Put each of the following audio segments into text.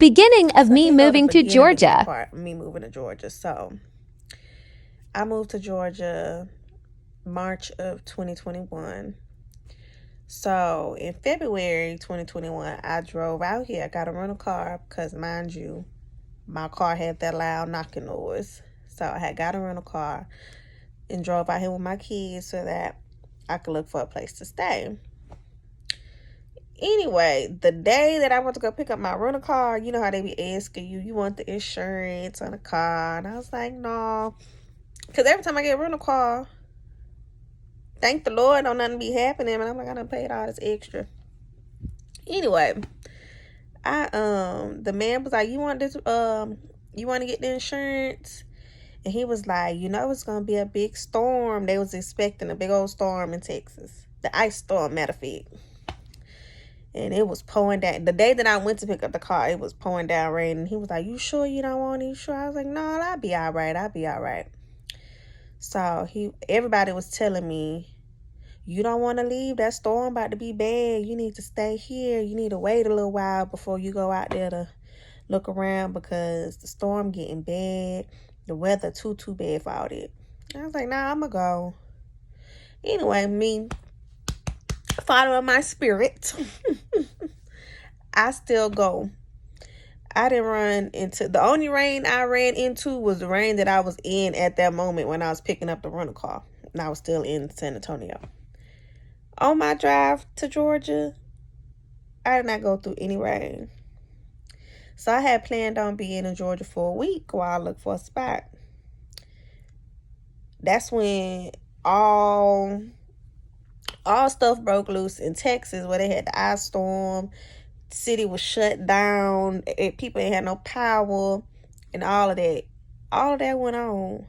Beginning of me moving to Of the Georgia. part, me moving to Georgia. So I moved to Georgia March of 2021. So in February 2021, I drove out here. I got a rental car because, mind you, my car had that loud knocking noise. So I had got a rental car and drove out here with my kids so that I could look for a place to stay. Anyway, the day that I went to go pick up my rental car, you know how they be asking you want the insurance on the car. And I was like, no. Because every time I get a rental car, thank the Lord, don't nothing be happening. And I'm like, I done paid all this extra. Anyway, the man was like, you want to get the insurance? And he was like, it's gonna be a big storm. They was expecting a big old storm in Texas. The ice storm, matter of fact. And it was pouring down. The day that I went to pick up the car, it was pouring down rain. And he was like, you sure you don't want it? You sure? I was like, no, I'll be all right. So everybody was telling me, you don't want to leave. That storm about to be bad. You need to stay here. You need to wait a little while before you go out there to look around because the storm getting bad. The weather too bad for all that. I was like, nah, I'm going to go. Anyway, me following my spirit, I still go. I didn't run into, the only rain I ran into was the rain that I was in at that moment when I was picking up the rental car. And I was still in San Antonio. On my drive to Georgia, I did not go through any rain. So I had planned on being in Georgia for a week while I looked for a spot. That's when all stuff broke loose in Texas, where they had the ice storm. The city was shut down. People ain't had no power and all of that. All of that went on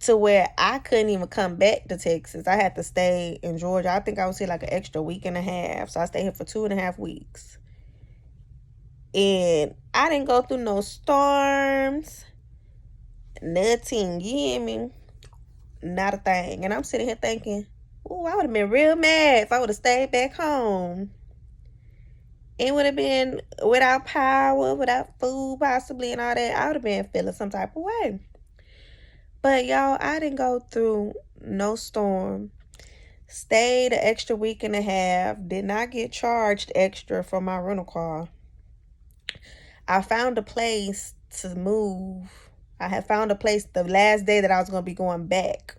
to where I couldn't even come back to Texas. I had to stay in Georgia. I think I was here like an extra week and a half. So I stayed here for 2.5 weeks. And I didn't go through no storms. Nothing. You hear me? Not a thing. And I'm sitting here thinking, ooh, I would have been real mad if I would have stayed back home. It would have been without power, without food possibly and all that. I would have been feeling some type of way. But y'all, I didn't go through no storm. Stayed an extra week and a half. Did not get charged extra for my rental car. I found a place to move. I had found a place the last day that I was going to be going back.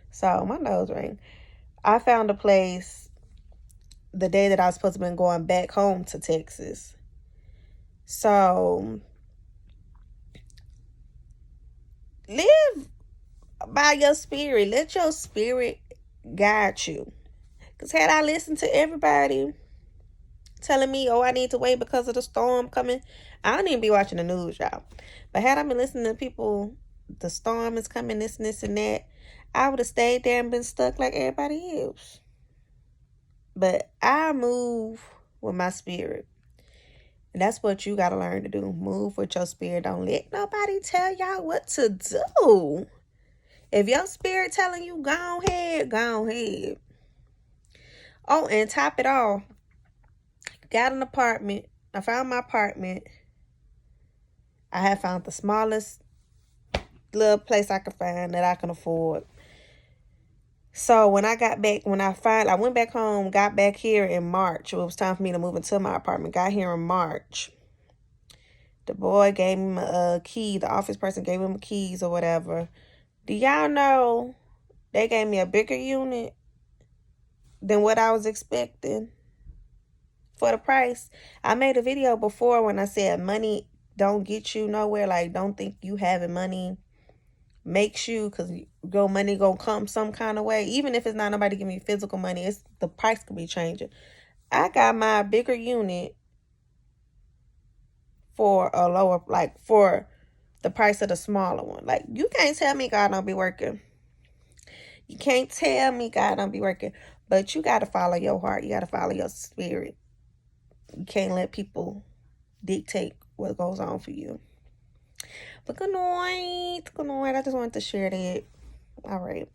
So my nose ring. I found a place the day that I was supposed to be going back home to Texas. So live by your spirit. Let your spirit guide you. Because had I listened to everybody telling me, oh, I need to wait because of the storm coming, I don't even be watching the news, y'all. But had I been listening to people, the storm is coming, this and that, I would have stayed there and been stuck like everybody else. But I move with my spirit. And that's what you got to learn to do. Move with your spirit. Don't let nobody tell y'all what to do. If your spirit telling you, go ahead, go ahead. Oh, and top it off, got an apartment. I found my apartment. I have found the smallest little place I could find that I can afford. So when I got back, I went back home, got back here in March. It was time for me to move into my apartment. Got here in March. The boy gave him a key. The office person gave him keys or whatever. Do y'all know they gave me a bigger unit than what I was expecting for the price? I made a video before when I said money don't get you nowhere. Like, don't think you having money makes you, because your money gonna come some kind of way. Even if it's not nobody giving you physical money, it's the price could be changing. I got my bigger unit for a lower, like for the price of the smaller one. Like, you can't tell me God don't be working. You can't tell me God don't be working. But you got to follow your heart. You got to follow your spirit. You can't let people dictate what goes on for you. But good night. Good night. I just wanted to share that. All right.